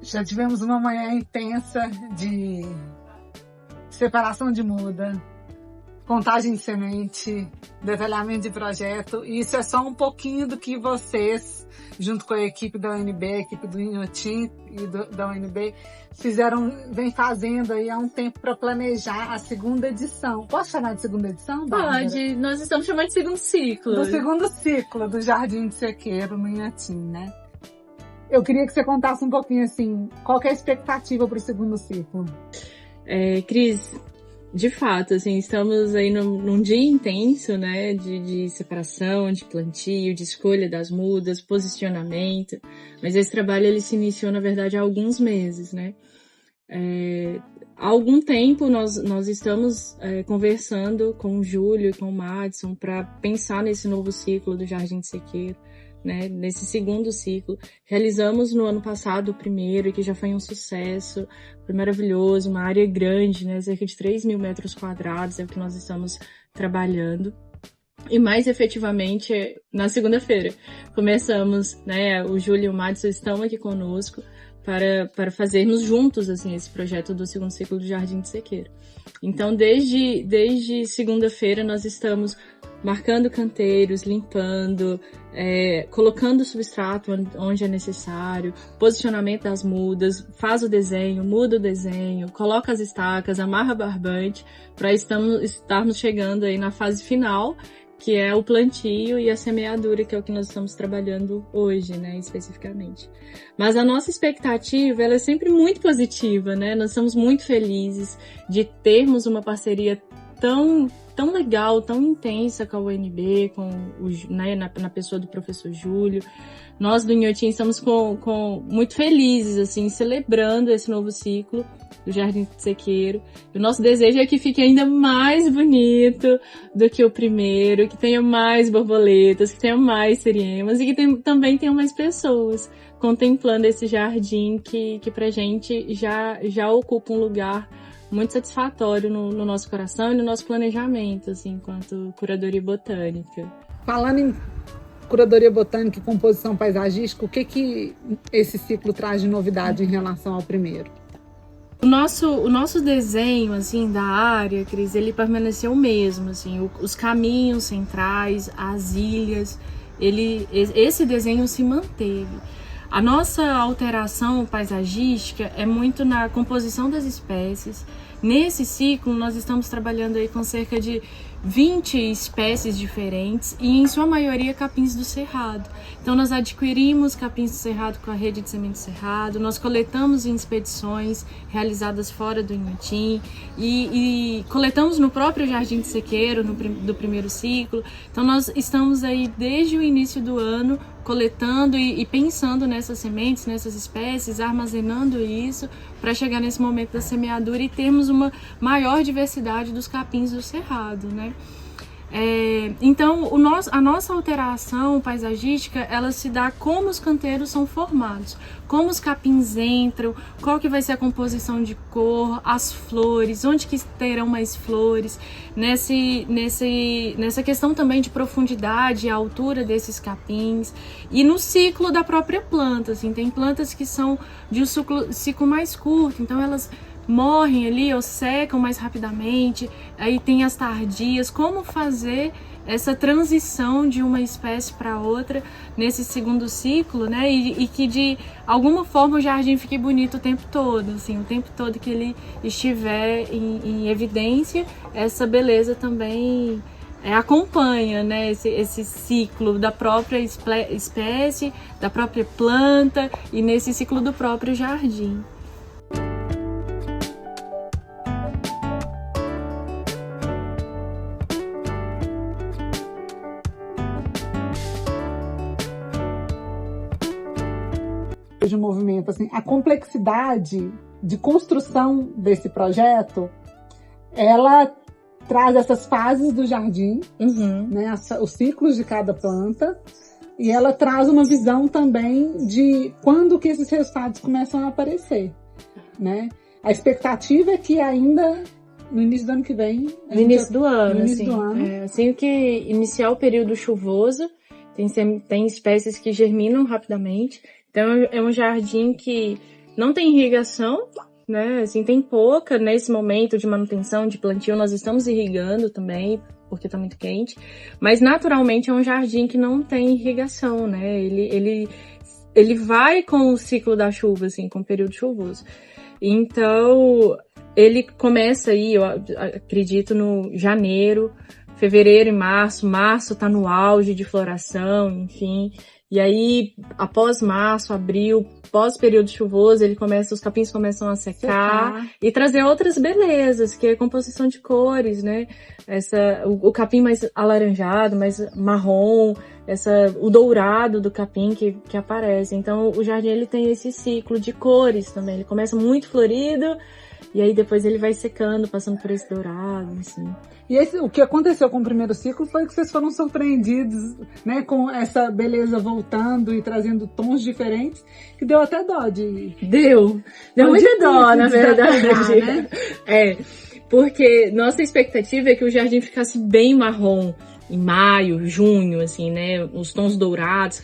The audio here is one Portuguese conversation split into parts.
Já tivemos uma manhã intensa de separação de muda, contagem de semente, detalhamento de projeto. E isso é só um pouquinho do que vocês, junto com a equipe da UNB, a equipe do Inhotim e da UNB, vem fazendo aí há um tempo para planejar a segunda edição. Posso chamar de segunda edição, Bárbara? Pode, nós estamos chamando de segundo ciclo. Do segundo ciclo do Jardim de Sequeiro no Inhotim, né? Eu queria que você contasse um pouquinho, assim, qual que é a expectativa para o segundo ciclo? Cris, de fato, assim, estamos aí num dia intenso, né, de separação, de plantio, de escolha das mudas, posicionamento, mas esse trabalho, ele se iniciou, na verdade, há alguns meses, né. Há algum tempo nós estamos conversando com o Júlio e com o Madison para pensar nesse novo ciclo do Jardim de Sequeiro, né, nesse segundo ciclo. Realizamos no ano passado o primeiro, que já foi um sucesso, foi maravilhoso, uma área grande, né, cerca de 3.000 metros quadrados, é o que nós estamos trabalhando. E mais efetivamente, na segunda-feira, começamos, né, o Júlio e o Madison estão aqui conosco para fazermos juntos, assim, esse projeto do segundo ciclo do Jardim de Sequeiro. Então, desde segunda-feira, nós estamos marcando canteiros, limpando, colocando substrato onde é necessário, posicionamento das mudas, faz o desenho, muda o desenho, coloca as estacas, amarra barbante, para estarmos chegando aí na fase final, que é o plantio e a semeadura, que é o que nós estamos trabalhando hoje, né, especificamente. Mas a nossa expectativa, ela é sempre muito positiva, né, nós estamos muito felizes de termos uma parceria tão legal, tão intensa com a UNB, né, na pessoa do professor Júlio. Nós do Inhotim estamos muito felizes, assim, celebrando esse novo ciclo do Jardim de Sequeiro. O nosso desejo é que fique ainda mais bonito do que o primeiro, que tenha mais borboletas, que tenha mais seriemas e que também tenha mais pessoas contemplando esse jardim que pra gente já ocupa um lugar muito satisfatório no nosso coração e no nosso planejamento, assim, enquanto curadoria botânica. Falando em curadoria botânica e composição paisagística, o que esse ciclo traz de novidade em relação ao primeiro? O nosso desenho, assim, da área, Cris, ele permaneceu o mesmo, assim, os caminhos centrais, as ilhas, esse desenho se manteve. A nossa alteração paisagística é muito na composição das espécies. Nesse ciclo, nós estamos trabalhando aí com cerca de 20 espécies diferentes e, em sua maioria, capins do cerrado. Então, nós adquirimos capins do cerrado com a rede de semente do cerrado, nós coletamos em expedições realizadas fora do Inhotim e coletamos no próprio Jardim de Sequeiro, do primeiro ciclo. Então, nós estamos aí desde o início do ano coletando e pensando nessas sementes, nessas espécies, armazenando isso para chegar nesse momento da semeadura e termos uma maior diversidade dos capins do cerrado, né? Então, a nossa alteração paisagística, ela se dá como os canteiros são formados, como os capins entram, qual que vai ser a composição de cor, as flores, onde que terão mais flores, nessa questão também de profundidade e altura desses capins, e no ciclo da própria planta, assim, tem plantas que são de um ciclo mais curto, então elas morrem ali ou secam mais rapidamente, aí tem as tardias, como fazer essa transição de uma espécie para outra nesse segundo ciclo, né, e que de alguma forma o jardim fique bonito o tempo todo, assim, o tempo todo que ele estiver em evidência, essa beleza também acompanha, né, esse ciclo da própria espécie, da própria planta e nesse ciclo do próprio jardim. De movimento, assim, a complexidade de construção desse projeto, ela traz essas fases do jardim, né, os ciclos de cada planta, e ela traz uma visão também de quando que esses resultados começam a aparecer, né? A expectativa é que ainda no início do ano que vem, no início do ano, assim que iniciar o período chuvoso, tem espécies que germinam rapidamente. Então, é um jardim que não tem irrigação, né? Assim, tem pouca nesse momento de manutenção, de plantio, nós estamos irrigando também, porque tá muito quente, mas naturalmente é um jardim que não tem irrigação, né? Ele vai com o ciclo da chuva, assim, com o período chuvoso. Então, ele começa aí, eu acredito, no janeiro, fevereiro e março. Março tá no auge de floração, enfim. E aí, após março, abril, pós-período chuvoso, os capins começam a secar e trazer outras belezas, que é a composição de cores, né? O capim mais alaranjado, mais marrom, o dourado do capim que aparece. Então, o jardim, ele tem esse ciclo de cores também. Ele começa muito florido, e aí depois ele vai secando, passando por esse dourado, assim. E o que aconteceu com o primeiro ciclo foi que vocês foram surpreendidos, né, com essa beleza voltando e trazendo tons diferentes, que deu até dó de... Deu muita dó, na verdade. Né? Porque nossa expectativa é que o jardim ficasse bem marrom em maio, junho, assim, né, os tons dourados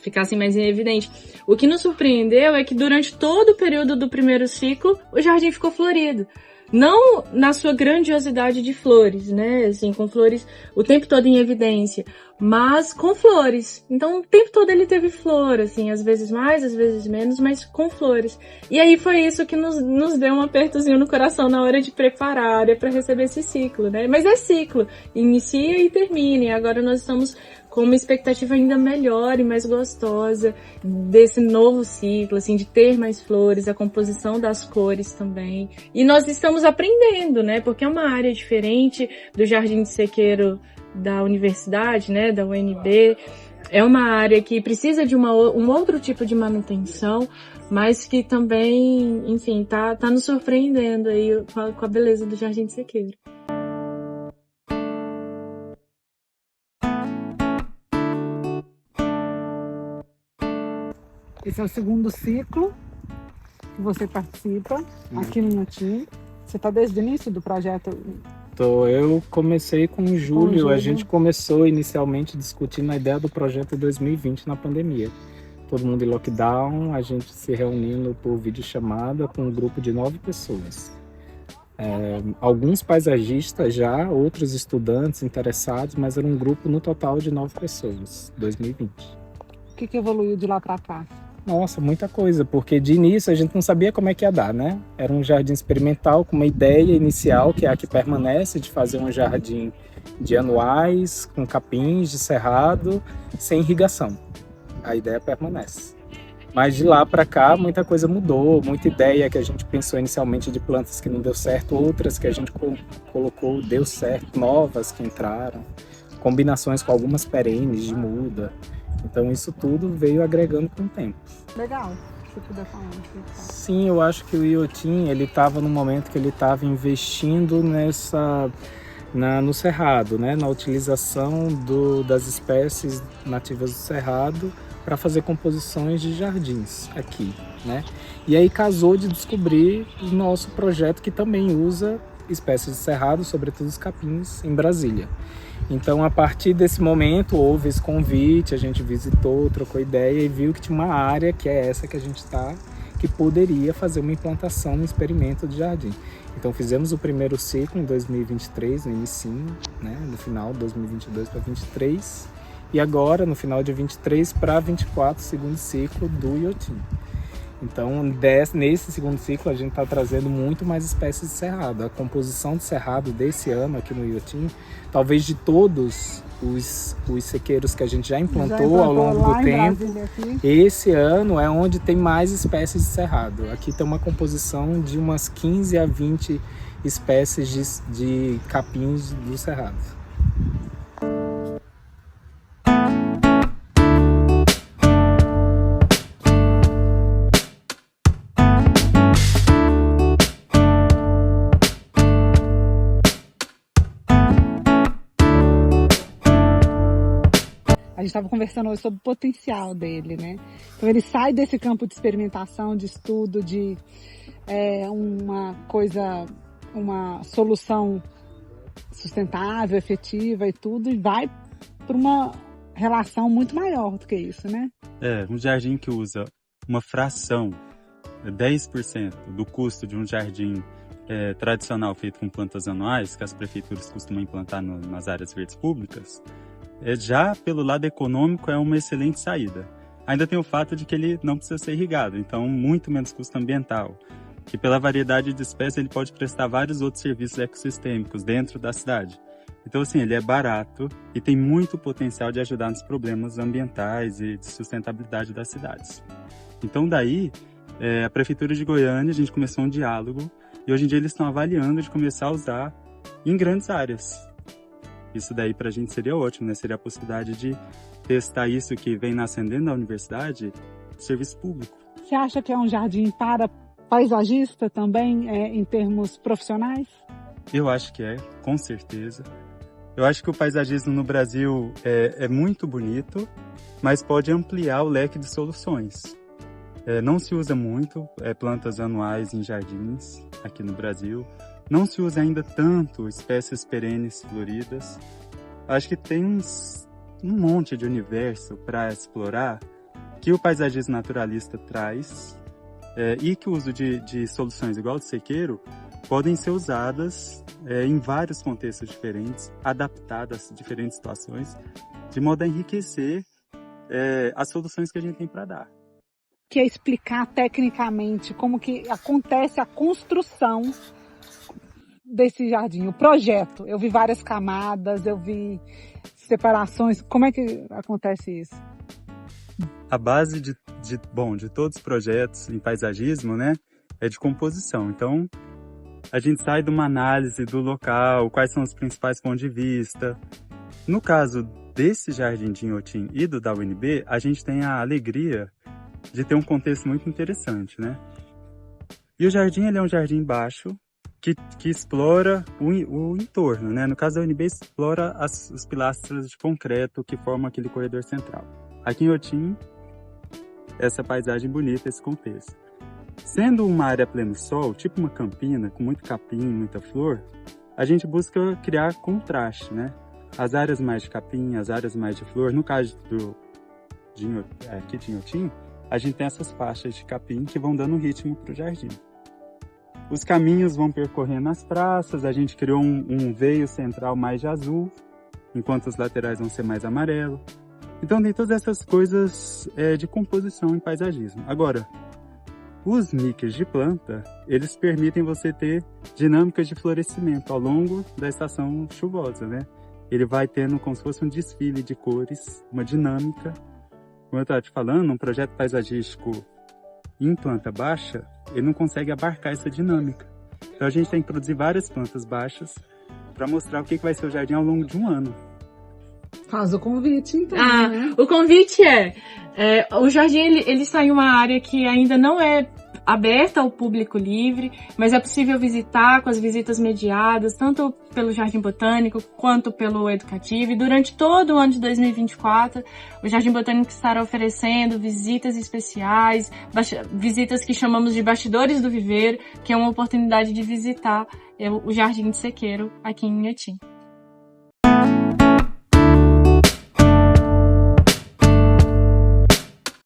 ficassem mais em evidente. O que nos surpreendeu é que durante todo o período do primeiro ciclo, o jardim ficou florido. Não na sua grandiosidade de flores, né? Assim, com flores o tempo todo em evidência, mas com flores. Então, o tempo todo ele teve flor, assim, às vezes mais, às vezes menos, mas com flores. E aí foi isso que nos deu um apertozinho no coração na hora de preparar a área para receber esse ciclo, né? Mas é ciclo, inicia e termina. E agora nós estamos com uma expectativa ainda melhor e mais gostosa desse novo ciclo, assim, de ter mais flores, a composição das cores também. E nós estamos aprendendo, né? Porque é uma área diferente do Jardim de Sequeiro da universidade, né? Da UNB. É uma área que precisa de um outro tipo de manutenção, mas que também, enfim, tá nos surpreendendo aí com a beleza do Jardim de Sequeiro. Esse é o segundo ciclo que você participa aqui no Inhotim. Você está desde o início do projeto? Eu comecei com o Júlio. A gente começou inicialmente discutindo a ideia do projeto em 2020 na pandemia. Todo mundo em lockdown, a gente se reunindo por videochamada com um grupo de 9 pessoas. Alguns paisagistas já, outros estudantes interessados, mas era um grupo no total de 9 pessoas, 2020. O que evoluiu de lá para cá? Nossa, muita coisa, porque de início a gente não sabia como é que ia dar, né? Era um jardim experimental com uma ideia inicial, que é a que permanece, de fazer um jardim de anuais, com capins de cerrado, sem irrigação. A ideia permanece. Mas de lá para cá, muita coisa mudou, muita ideia que a gente pensou inicialmente de plantas que não deu certo, outras que a gente colocou, deu certo, novas que entraram, combinações com algumas perenes de muda. Então isso tudo veio agregando com o tempo. Legal, se você puder falar. Sim, eu acho que o Inhotim, ele estava no momento que ele estava investindo no cerrado, né? Na utilização das espécies nativas do cerrado para fazer composições de jardins aqui, né? E aí casou de descobrir o nosso projeto que também usa espécies de cerrado, sobretudo os capins, em Brasília. Então, a partir desse momento, houve esse convite, a gente visitou, trocou ideia e viu que tinha uma área, que é essa que a gente está, que poderia fazer uma implantação, um experimento de jardim. Então, fizemos o primeiro ciclo em 2023, no início, né, no final de 2022 para 2023, e agora, no final de 23 para 24, segundo ciclo do Inhotim. Então, nesse segundo ciclo, a gente está trazendo muito mais espécies de cerrado. A composição de cerrado desse ano aqui no Inhotim, talvez de todos os sequeiros que a gente já implantou ao longo do tempo, esse ano é onde tem mais espécies de cerrado. Aqui tem uma composição de umas 15 a 20 espécies de capins do cerrado. A gente estava conversando hoje sobre o potencial dele, né? Então ele sai desse campo de experimentação, de estudo, de uma solução sustentável, efetiva e tudo, e vai para uma relação muito maior do que isso, né? Um jardim que usa uma fração 10% do custo de um jardim tradicional feito com plantas anuais, que as prefeituras costumam implantar nas áreas verdes públicas, já pelo lado econômico é uma excelente saída. Ainda tem o fato de que ele não precisa ser irrigado, então muito menos custo ambiental, que pela variedade de espécies ele pode prestar vários outros serviços ecossistêmicos dentro da cidade. Então, assim, ele é barato e tem muito potencial de ajudar nos problemas ambientais e de sustentabilidade das cidades. Então, daí, a Prefeitura de Goiânia, a gente começou um diálogo e hoje em dia eles estão avaliando de começar a usar em grandes áreas. Isso daí para a gente seria ótimo, né? Seria a possibilidade de testar isso que vem nascendo dentro da universidade, serviço público. Você acha que é um jardim para paisagista também, em termos profissionais? Eu acho que com certeza. Eu acho que o paisagismo no Brasil é muito bonito, mas pode ampliar o leque de soluções. Não se usa muito plantas anuais em jardins aqui no Brasil. Não se usa ainda tanto espécies perenes floridas. Acho que tem um monte de universo para explorar que o paisagismo naturalista traz e que o uso de soluções igual o sequeiro podem ser usadas em vários contextos diferentes, adaptadas a diferentes situações, de modo a enriquecer as soluções que a gente tem para dar. Que é explicar tecnicamente como que acontece a construção desse jardim, o projeto. Eu vi várias camadas, eu vi separações. Como é que acontece isso? A base de todos os projetos em paisagismo, né, é de composição. Então, a gente sai de uma análise do local, quais são os principais pontos de vista. No caso desse jardim de Inhotim e do da UNB, a gente tem a alegria de ter um contexto muito interessante, né? E o jardim, ele é um jardim baixo, que explora o entorno, né? No caso da UNB, explora os pilastras de concreto que formam aquele corredor central. Aqui em Inhotim, essa paisagem bonita, esse contexto. Sendo uma área pleno sol, tipo uma campina, com muito capim, muita flor, a gente busca criar contraste, né? As áreas mais de capim, as áreas mais de flor, no caso aqui de Inhotim, a gente tem essas faixas de capim que vão dando ritmo para o jardim. Os caminhos vão percorrendo as praças, a gente criou um veio central mais de azul, enquanto os laterais vão ser mais amarelo. Então tem todas essas coisas de composição em paisagismo. Agora, os mix de planta, eles permitem você ter dinâmicas de florescimento ao longo da estação chuvosa, né? Ele vai tendo como se fosse um desfile de cores, uma dinâmica. Como eu estava te falando, um projeto paisagístico em planta baixa, ele não consegue abarcar essa dinâmica. Então a gente tem que produzir várias plantas baixas para mostrar o que vai ser o jardim ao longo de um ano. Faz o convite, então. Né? O convite o jardim ele está em uma área que ainda não é aberta ao público livre, mas é possível visitar com as visitas mediadas, tanto pelo Jardim Botânico quanto pelo Educativo. E durante todo o ano de 2024, o Jardim Botânico estará oferecendo visitas especiais, visitas que chamamos de Bastidores do Viveiro, que é uma oportunidade de visitar o Jardim de Sequeiro aqui em Inhotim.